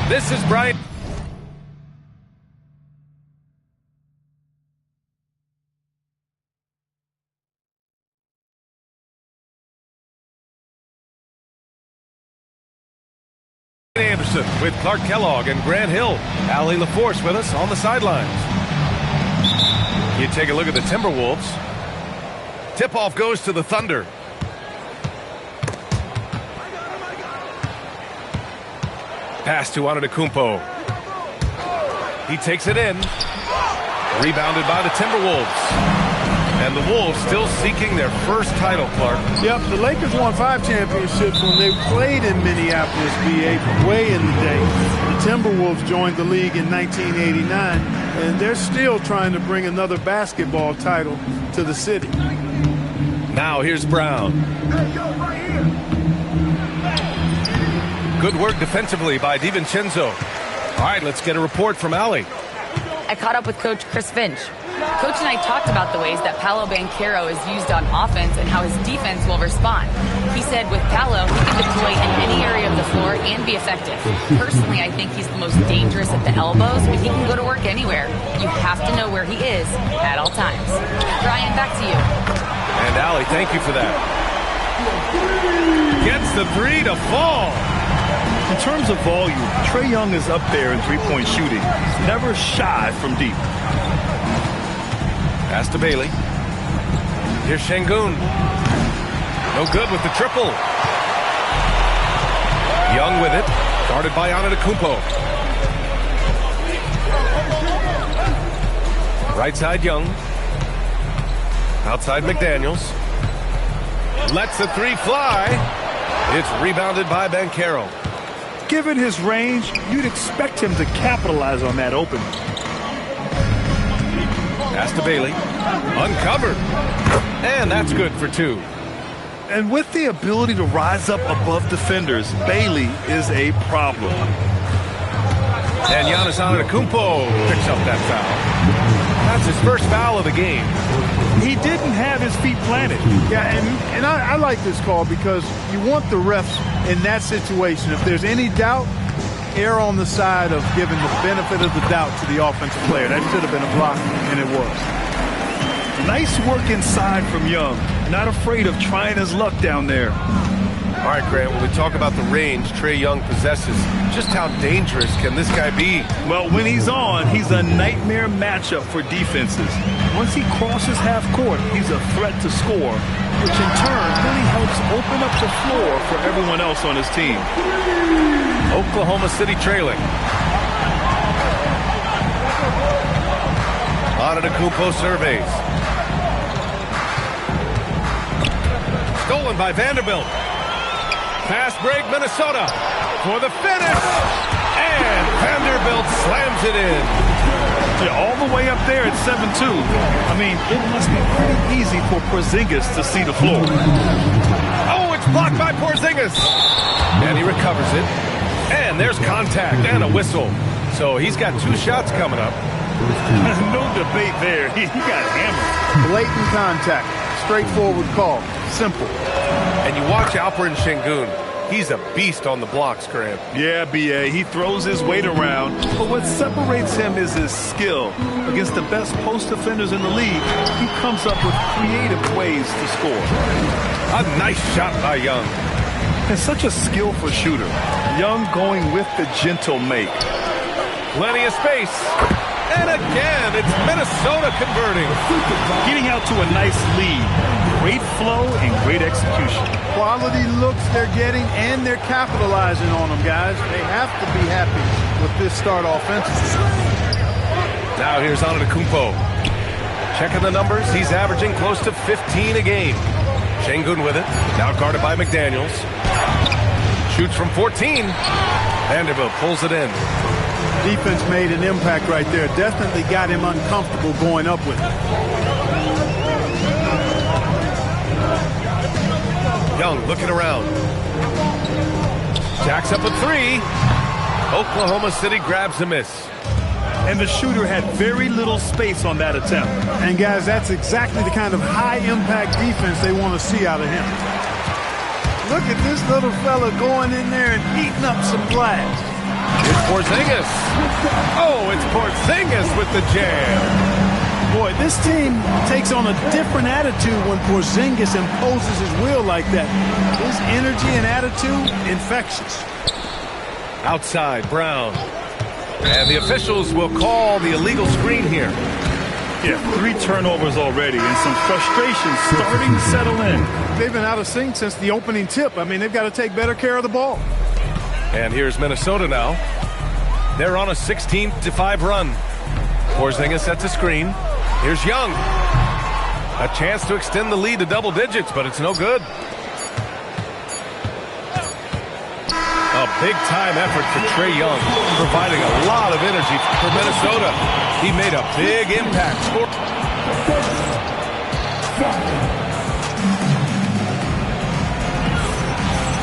This is Brian. Anderson with Clark Kellogg and Grant Hill. Allie LaForce with us on the sidelines. You take a look at the Timberwolves. Tip-off goes to the Thunder. Pass to Antetokounmpo. He takes it in. Rebounded by the Timberwolves. And the Wolves still seeking their first title, Clark. Yep, the Lakers won 5 championships when they played in Minneapolis, VA, way in the day. The Timberwolves joined the league in 1989, and they're still trying to bring another basketball title to the city. Now here's Brown. Good work defensively by DiVincenzo. All right, let's get a report from Allie. I caught up with Coach Chris Finch. Coach and I talked about the ways that Paolo Banchero is used on offense and how his defense will respond. He said with Paolo, he can deploy in any area of the floor and be effective. Personally, I think he's the most dangerous at the elbows, but he can go to work anywhere. You have to know where he is at all times. Brian, back to you. And Allie, thank you for that. Gets the three to fall. In terms of volume, Trae Young is up there in three-point shooting. He's never shy from deep. Pass to Bailey. Here's Şengün. No good with the triple. Young with it. Guarded by Antetokounmpo. Right side Young. Outside McDaniels. Lets the three fly. It's rebounded by Banchero. Given his range, you'd expect him to capitalize on that opening. Pass to Bailey. Uncovered. And that's good for 2. And with the ability to rise up above defenders, Bailey is a problem. And Giannis Antetokounmpo picks up that foul. That's his first foul of the game. He didn't have his feet planted. Yeah, and I like this call because you want the refs in that situation. If there's any doubt, err on the side of giving the benefit of the doubt to the offensive player. That should have been a block, and it was. Nice work inside from Young. Not afraid of trying his luck down there. All right, Grant, when we talk about the range Trae Young possesses, just how dangerous can this guy be? Well, when he's on, he's a nightmare matchup for defenses. Once he crosses half court, he's a threat to score, which in turn really helps open up the floor for everyone else on his team. Oklahoma City trailing. Antetokounmpo surveys. Stolen by Vanderbilt. Fast break, Minnesota for the finish. And Vanderbilt slams it in. Yeah, all the way up there at 7-2. I mean, it must be pretty easy for Porzingis to see the floor. Oh, it's blocked by Porzingis. And he recovers it. And there's contact and a whistle. So he's got 2 shots coming up. No debate there. He got hammered. Blatant contact. Straightforward call. Simple. And you watch Alperen Şengün. He's a beast on the blocks, Graham. Yeah, B.A. He throws his weight around. But what separates him is his skill. Against the best post defenders in the league, he comes up with creative ways to score. A nice shot by Young. And such a skillful shooter. Young going with the gentle make. Plenty of space. And again, it's Minnesota converting. Getting out to a nice lead. Great flow and great execution. Quality looks they're getting, and they're capitalizing on them, guys. They have to be happy with this start offensively. Now here's Antetokounmpo. Checking the numbers, he's averaging close to 15 a game. Şengün with it, now guarded by McDaniels. Shoots from 14. Vanderbilt pulls it in. Defense made an impact right there. Definitely got him uncomfortable going up with it. Young looking around. Jacks up a 3. Oklahoma City grabs a miss. And the shooter had very little space on that attempt. And guys, that's exactly the kind of high-impact defense they want to see out of him. Look at this little fella going in there and eating up some glass. It's Porzingis. Oh, it's Porzingis with the jam. Boy, this team takes on a different attitude when Porzingis imposes his will like that. His energy and attitude, infectious. Outside, Brown. And the officials will call the illegal screen here. Yeah, 3 turnovers already and some frustration starting to settle in. They've been out of sync since the opening tip. I mean, they've got to take better care of the ball. And here's Minnesota now. They're on a 16-5 run. Porzingis sets a screen. Here's Young. A chance to extend the lead to double digits, but it's no good. A big-time effort for Trae Young, providing a lot of energy for Minnesota. He made a big impact.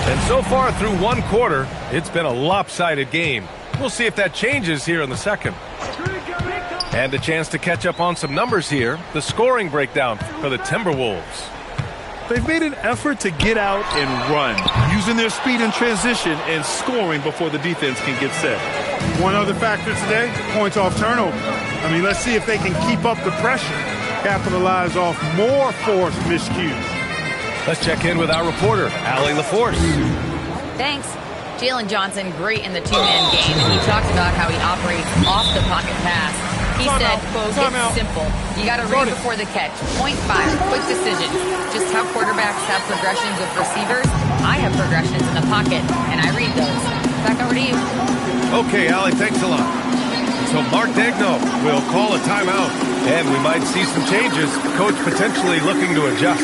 And so far through one quarter, it's been a lopsided game. We'll see if that changes here in the second. And a chance to catch up on some numbers here. The scoring breakdown for the Timberwolves. They've made an effort to get out and run, using their speed in transition and scoring before the defense can get set. One other factor today, points off turnover. I mean, let's see if they can keep up the pressure, capitalize off more forced miscues. Let's check in with our reporter, Allie LaForce. Thanks. Jalen Johnson, great in the two-man game, and he talked about how he operates off the pocket pass. He said, quote, it's simple. You got to read before the catch. Point 5, quick decisions. Just how quarterbacks have progressions with receivers, I have progressions in the pocket, and I read those. Back over to you. Okay, Allie, thanks a lot. So Mark Daigneault will call a timeout, and we might see some changes. Coach potentially looking to adjust.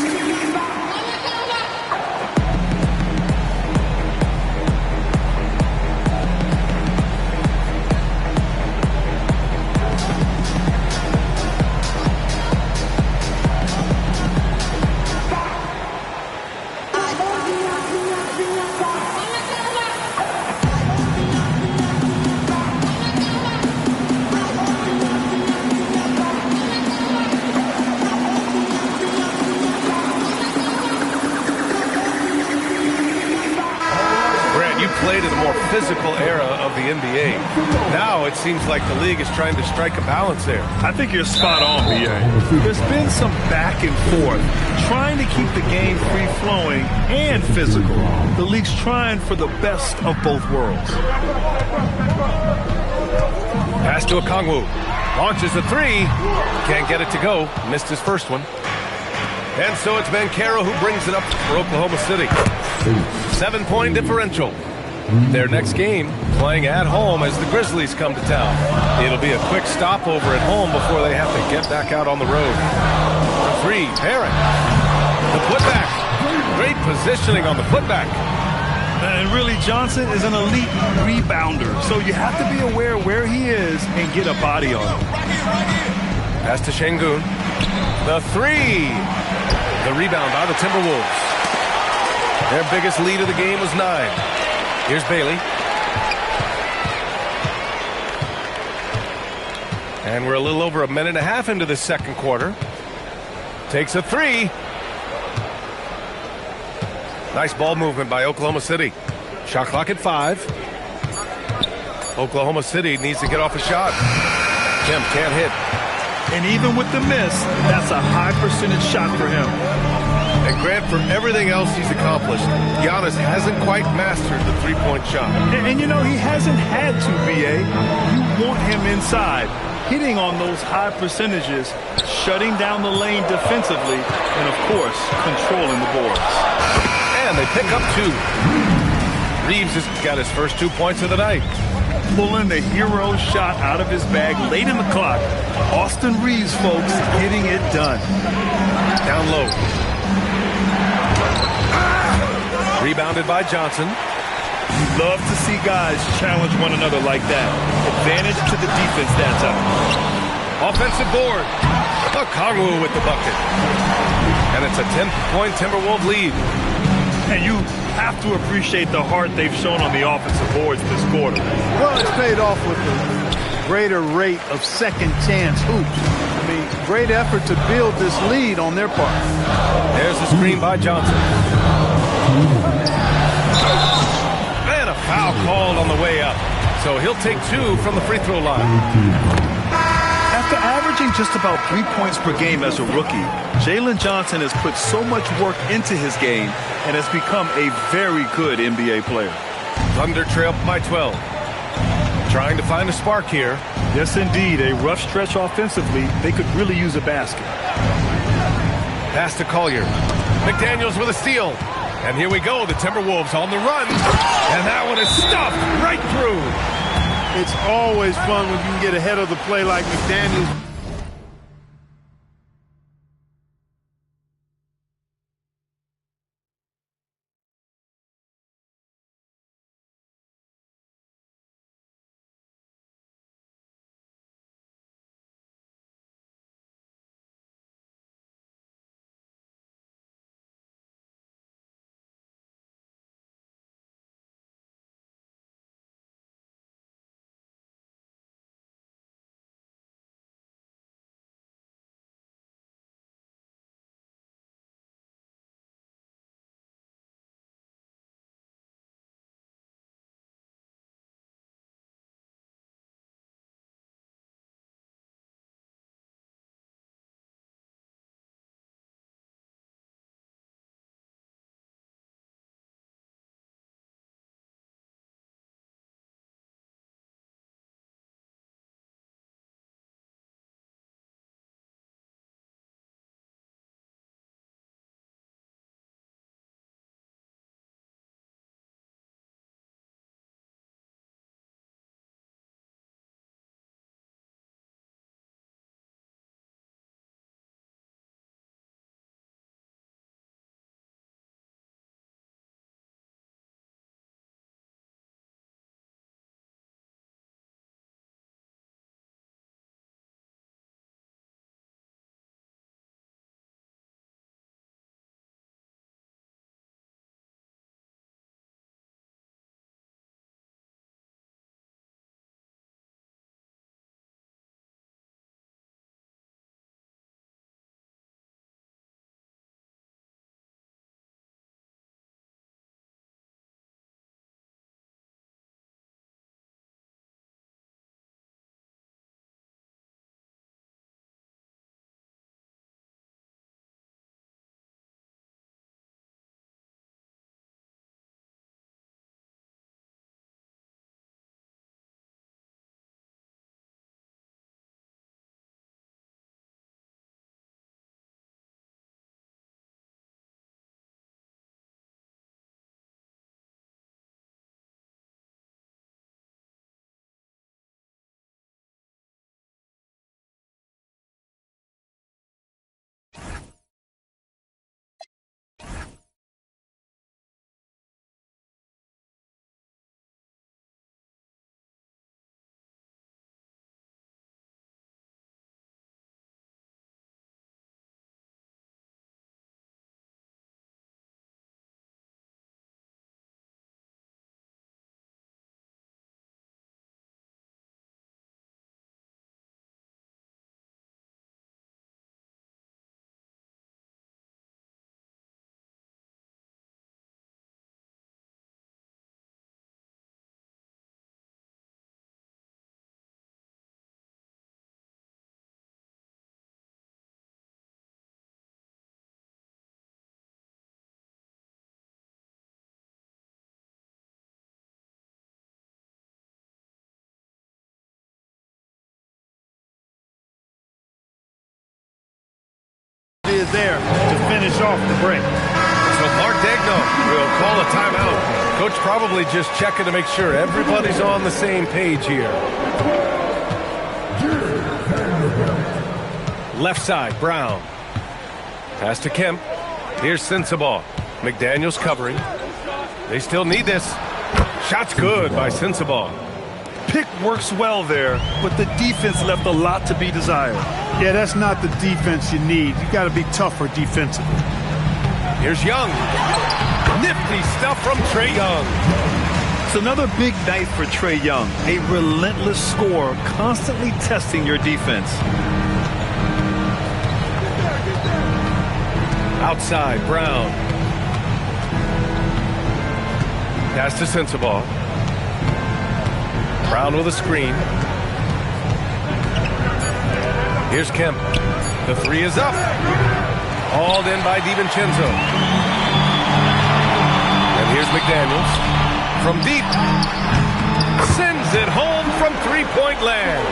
Played in a more physical era of the NBA. Now it seems like the league is trying to strike a balance there. I think you're spot on, B.A. There's been some back and forth, trying to keep the game free-flowing and physical. The league's trying for the best of both worlds. Pass to Okongwu. Launches a 3. Can't get it to go. Missed his first one. And so it's Banchero who brings it up for Oklahoma City. 7-point differential. Their next game, playing at home as the Grizzlies come to town. It'll be a quick stopover at home before they have to get back out on the road. 3, Parent. The putback. Great positioning on the putback. And really, Johnson is an elite rebounder, so you have to be aware where he is and get a body on him. Pass to Şengün. The 3. The rebound by the Timberwolves. Their biggest lead of the game was 9. Here's Bailey. And we're a little over a minute and a half into the second quarter. Takes a 3. Nice ball movement by Oklahoma City. Shot clock at 5. Oklahoma City needs to get off a shot. Kemp can't hit. And even with the miss, that's a high percentage shot for him. And Grant, for everything else he's accomplished, Giannis hasn't quite mastered the three-point shot. And you know, he hasn't had to, B.A. You want him inside, hitting on those high percentages, shutting down the lane defensively, and, of course, controlling the boards. And they pick up 2. Reeves has got his first 2 points of the night. Pulling the hero shot out of his bag late in the clock. Austin Reeves, folks, getting it done. Down low. Rebounded by Johnson. You love to see guys challenge one another like that. Advantage to the defense that time. Offensive board. Okongwu with the bucket. And it's a 10-point Timberwolves lead. And you have to appreciate the heart they've shown on the offensive boards this quarter. Well, it's paid off with a greater rate of second chance hoops. I mean, great effort to build this lead on their part. There's the screen by Johnson. And a foul called on the way up. So he'll take 2 from the free throw line. After averaging just about 3 points per game as a rookie, Jalen Johnson has put so much work into his game and has become a very good NBA player. Thunder trail by 12. Trying to find a spark here. Yes, indeed. A rough stretch offensively. They could really use a basket. Pass to Collier. McDaniels with a steal. And here we go. The Timberwolves on the run. And that one is stuffed right through. It's always fun when you can get ahead of the play like McDaniels. Is there to finish off the break. So Mark Daigneault will call a timeout. Coach probably just checking to make sure everybody's on the same page here. Left side, Brown. Pass to Kemp. Here's Sensabaugh. McDaniels covering. They still need this. Shot's good by Sensabaugh. Pick works well there, but the defense left a lot to be desired. Yeah, that's not the defense you need. You got to be tougher defensively. Here's Young. Nifty stuff from Trae Young. It's another big night for Trae Young. A relentless scorer, constantly testing your defense. Outside, Brown. Pass to Sensabaugh. Brown with a screen. Here's Kemp. The three is up. Hauled in by DiVincenzo. And here's McDaniels. From deep. Sends it home from three-point land.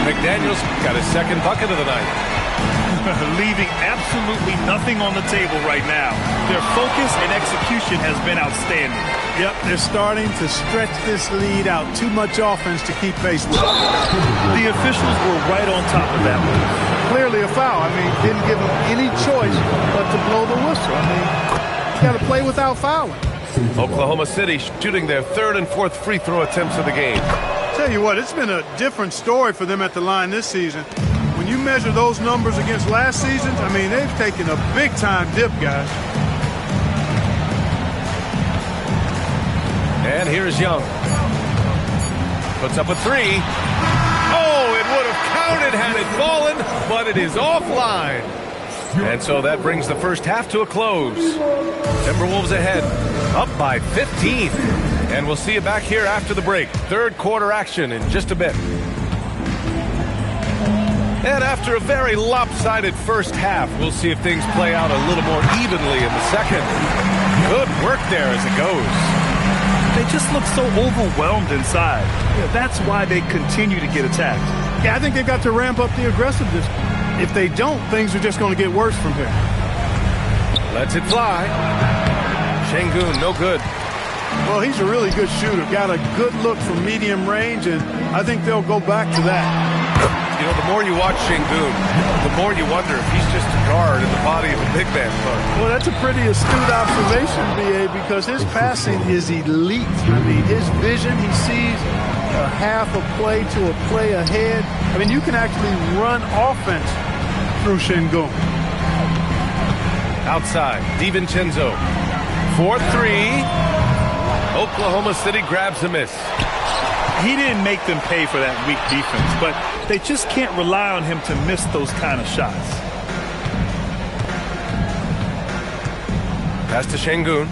McDaniels got his second bucket of the night. Leaving absolutely nothing on the table right now. Their focus and execution has been outstanding. Yep, they're starting to stretch this lead out. Too much offense to keep pace with. The officials were right on top of that one. Clearly a foul. I mean, didn't give them any choice but to blow the whistle. I mean, you got to play without fouling. Oklahoma City shooting their third and fourth free throw attempts of the game. Tell you what, it's been a different story for them at the line this season. When you measure those numbers against last season, I mean, they've taken a big-time dip, guys. And here's Young. Puts up a three. Oh, it would have counted had it fallen, but it is offline. And so that brings the first half to a close. Timberwolves ahead, up by 15. And we'll see you back here after the break. Third quarter action in just a bit. And after a very lopsided first half, we'll see if things play out a little more evenly in the second. Good work there as it goes. They just look so overwhelmed inside. Yeah, that's why they continue to get attacked. Yeah, I think they've got to ramp up the aggressiveness. If they don't, things are just going to get worse from here. Lets it fly. Şengün, no good. Well, he's a really good shooter. Got a good look from medium range, and I think they'll go back to that. You know, the more you watch Şengün, the more you wonder if he's just a guard in the body of a big man. Well, that's a pretty astute observation, B.A., because his passing is elite. I mean, his vision, he sees a half a play to a play ahead. I mean, you can actually run offense through Şengün. Outside, DiVincenzo. 4-3. Oklahoma City grabs a miss. He didn't make them pay for that weak defense, but they just can't rely on him to miss those kind of shots. Pass to Şengün.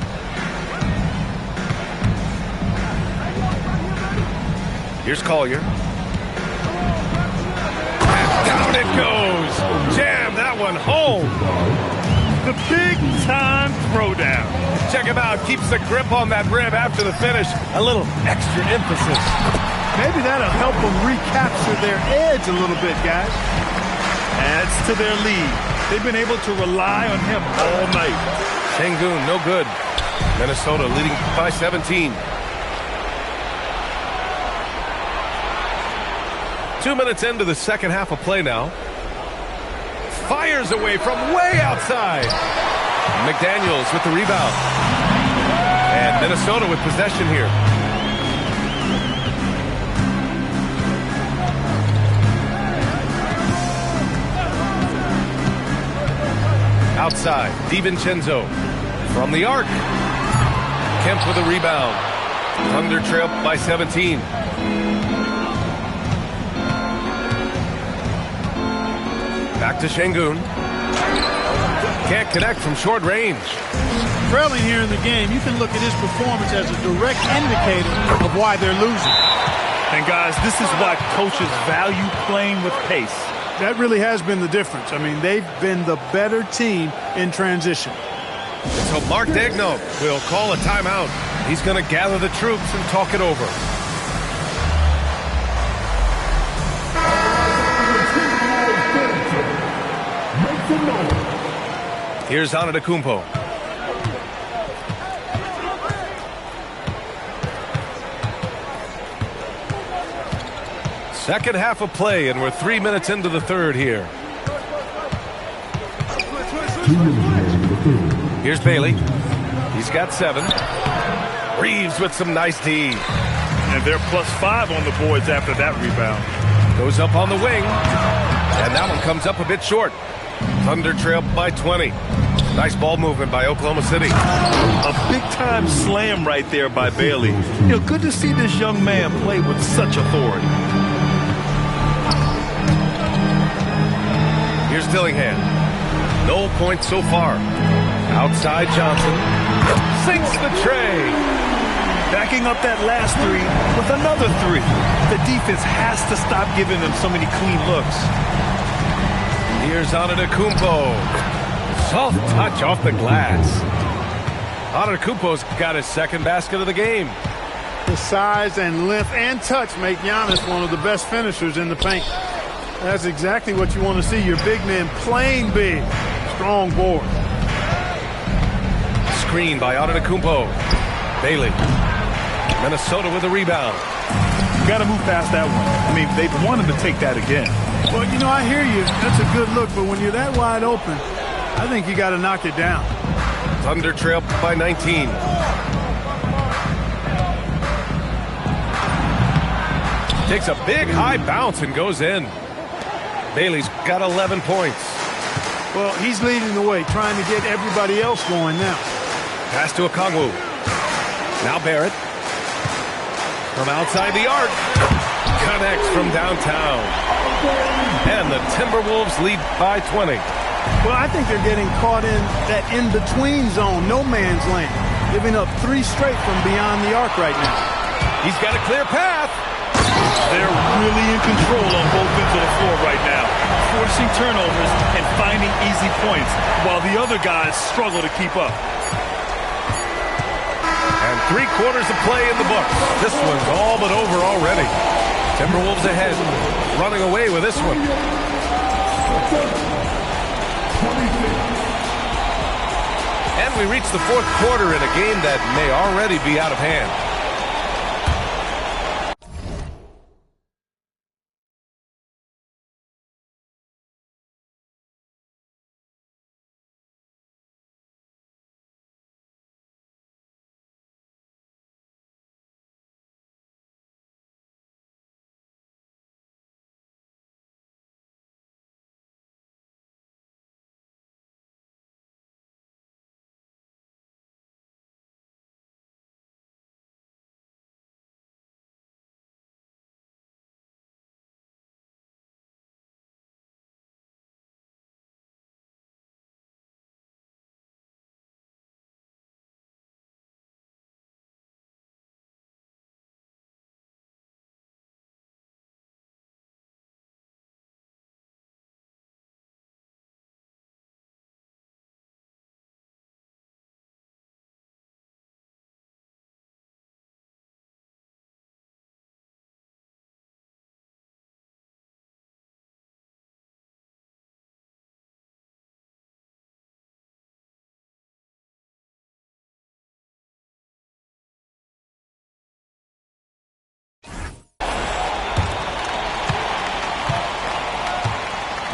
Here's Collier. And down it goes. Jam that one home. The big-time throwdown. Check him out. Keeps the grip on that rim after the finish. A little extra emphasis. Maybe that'll help them recapture their edge a little bit, guys. Adds to their lead. They've been able to rely on him all night. Şengün, no good. Minnesota leading by 17. 2 minutes into the second half of play now. Fires away from way outside. McDaniels with the rebound. And Minnesota with possession here. Outside, DiVincenzo from the arc. Kemp with a rebound. Thunder trail by 17. Back to Şengün. Can't connect from short range. Trailing here in the game, you can look at his performance as a direct indicator of why they're losing. And guys, this is why coaches value playing with pace. That really has been the difference. I mean, they've been the better team in transition. So Mark Daigneault will call a timeout. He's going to gather the troops and talk it over. Here's Antetokounmpo. Second half of play, and we're 3 minutes into the third here. Here's Bailey. He's got 7. Reeves with some nice D. And they're +5 on the boards after that rebound. Goes up on the wing. And that one comes up a bit short. Thunder trailed by 20. Nice ball movement by Oklahoma City. A big-time slam right there by Bailey. You know, good to see this young man play with such authority. Here's Dillingham. No points so far. Outside Johnson. Sinks the tray. Back picking up that last three with another three. The defense has to stop giving them so many clean looks. Here's Antetokounmpo. Soft touch off the glass. Antetokounmpo's got his second basket of the game. The size and length and touch make Giannis one of the best finishers in the paint. That's exactly what you want to see, your big men playing big. Strong board. Screen by Antetokounmpo. Bailey. Minnesota with a rebound. You got to move past that one. I mean, they've wanted to take that again. Well, you know, I hear you. That's a good look, but when you're that wide open, I think you got to knock it down. Thunder trail by 19. Takes a big high bounce and goes in. Bailey's got 11 points. Well, he's leading the way, trying to get everybody else going now. Pass to Okongwu. Now Barrett. From outside the arc. Connects from downtown. And the Timberwolves lead by 20. Well, I think they're getting caught in that in-between zone, no man's land. Giving up 3 straight from beyond the arc right now. He's got a clear path. They're really in control on both ends of the floor right now, forcing turnovers and finding easy points, while the other guys struggle to keep up. And 3/4 of play in the books. This one's all but over already. Timberwolves ahead, running away with this one. And we reach the 4th quarter in a game that may already be out of hand.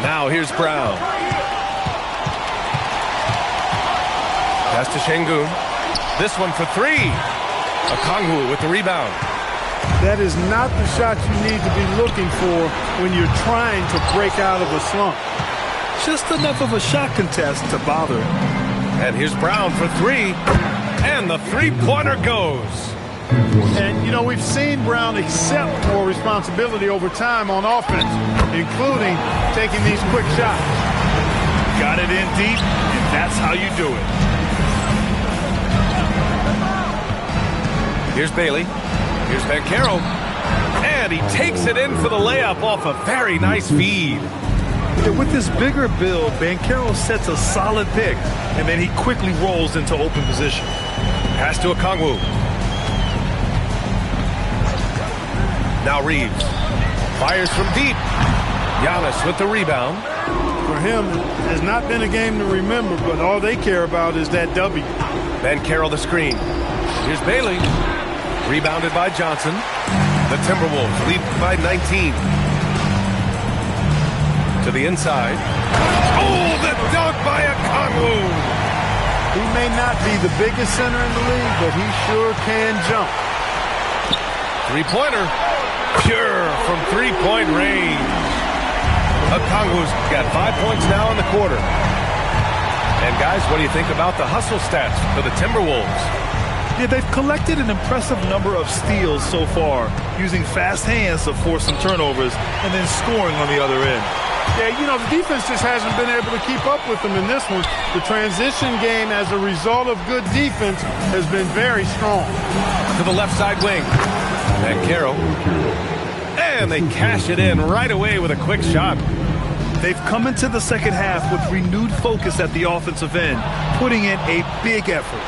Now here's Brown. Pass to Şengün. This one for 3. Okongwu with the rebound. That is not the shot you need to be looking for when you're trying to break out of a slump. Just enough of a shot contest to bother. And here's Brown for 3. And the 3-pointer goes. And, you know, we've seen Brown accept more responsibility over time on offense, including taking these quick shots. Got it in deep, and that's how you do it. Here's Bailey. Here's Banchero. And he takes it in for the layup off a very nice feed. With this bigger build, Banchero sets a solid pick, and then he quickly rolls into open position. Pass to Okongwu. Now Reeves. Fires from deep. Giannis with the rebound. For him, it has not been a game to remember, but all they care about is that W. Banchero the screen. Here's Bailey. Rebounded by Johnson. The Timberwolves lead by 19. To the inside. Oh, the dunk by Okongwu. He may not be the biggest center in the league, but he sure can jump. 3-pointer. Pure from 3-point range. Okongwu's got 5 points now in the quarter. And guys, what do you think about the hustle stats for the Timberwolves? Yeah, they've collected an impressive number of steals so far, using fast hands to force some turnovers and then scoring on the other end. Yeah, you know, the defense just hasn't been able to keep up with them in this one. The transition game, as a result of good defense, has been very strong. To the left side wing. Banchero. And they cash it in right away with a quick shot. They've come into the second half with renewed focus at the offensive end, putting in a big effort.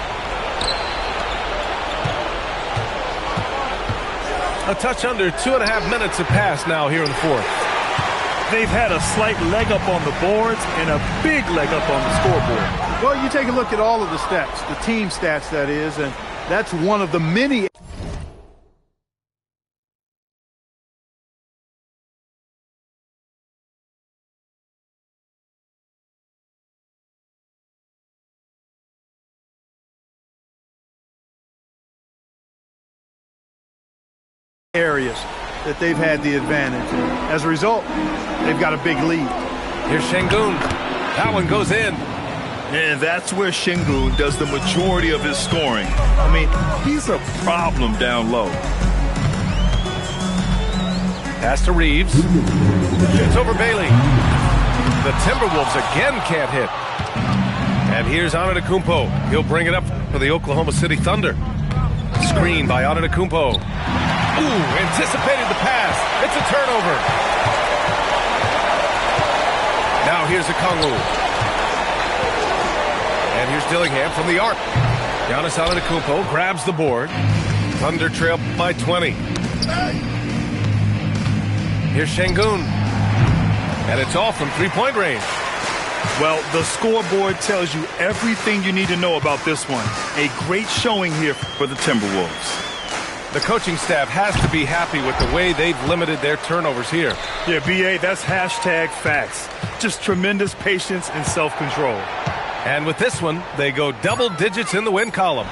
A touch under 2.5 minutes have passed now here in the fourth. They've had a slight leg up on the boards and a big leg up on the scoreboard. Well, you take a look at all of the stats, the team stats, that is, and that's one of the many areas that they've had the advantage. As a result, they've got a big lead. Here's Şengün. That one goes in. And that's where Şengün does the majority of his scoring. I mean, he's a problem down low. Pass to Reeves. Shoots over Bailey. The Timberwolves again can't hit. And here's Antetokounmpo. He'll bring it up for the Oklahoma City Thunder. Screen by Antetokounmpo. Ooh, anticipated the pass. It's a turnover. Now here's Okongwu. And here's Dillingham from the arc. Giannis Antetokounmpo grabs the board. Thunder trail by 20. Here's Şengün. And it's all from three-point range. Well, the scoreboard tells you everything you need to know about this one. A great showing here for the Timberwolves. The coaching staff has to be happy with the way they've limited their turnovers here. Yeah, B.A., that's hashtag facts. Just tremendous patience and self-control. And with this one, they go double digits in the win column.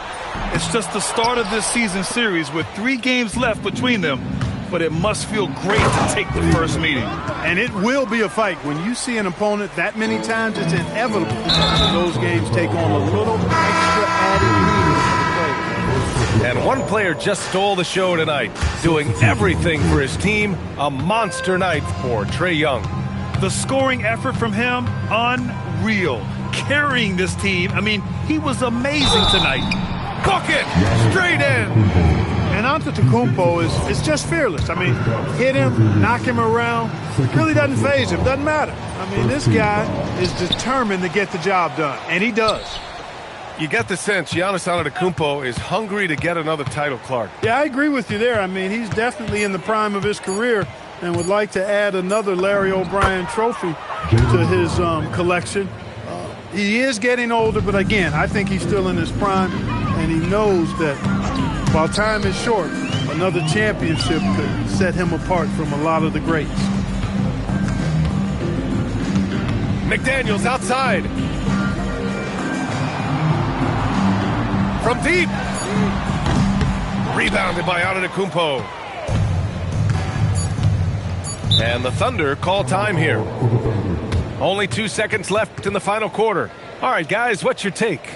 It's just the start of this season series with 3 games left between them, but it must feel great to take the first meeting. And it will be a fight. When you see an opponent that many times, it's inevitable those games take on a little extra added meaning. And one player just stole the show tonight, doing everything for his team. A monster night for Trae Young. The scoring effort from him, unreal. Carrying this team, I mean, he was amazing tonight. Cook it! Straight in! And Antetokounmpo is just fearless. I mean, hit him, knock him around, really doesn't faze him, doesn't matter. I mean, this guy is determined to get the job done, and he does. You get the sense Giannis Antetokounmpo is hungry to get another title, Clark. Yeah, I agree with you there. I mean, he's definitely in the prime of his career and would like to add another Larry O'Brien trophy to his collection. He is getting older, but again, I think he's still in his prime, and he knows that while time is short, another championship could set him apart from a lot of the greats. McDaniels outside. From deep. Rebounded by Antetokounmpo. And the Thunder call time here. Only 2 seconds left in the final quarter. All right, guys, what's your take?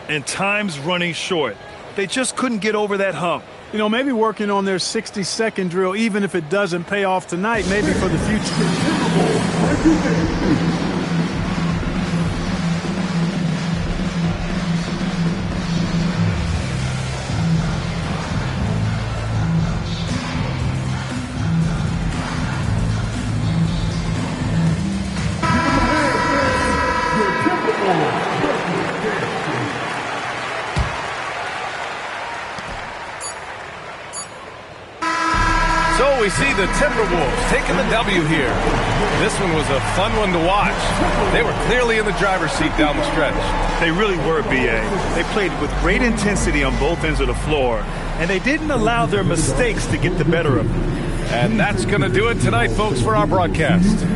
And time's running short. They just couldn't get over that hump. You know, maybe working on their 60-second drill, even if it doesn't pay off tonight, maybe for the future. So we see the Timberwolves taking the W here. This one was a fun one to watch. They were clearly in the driver's seat down the stretch. They really were, B.A. They played with great intensity on both ends of the floor, and they didn't allow their mistakes to get the better of them. And that's going to do it tonight, folks, for our broadcast.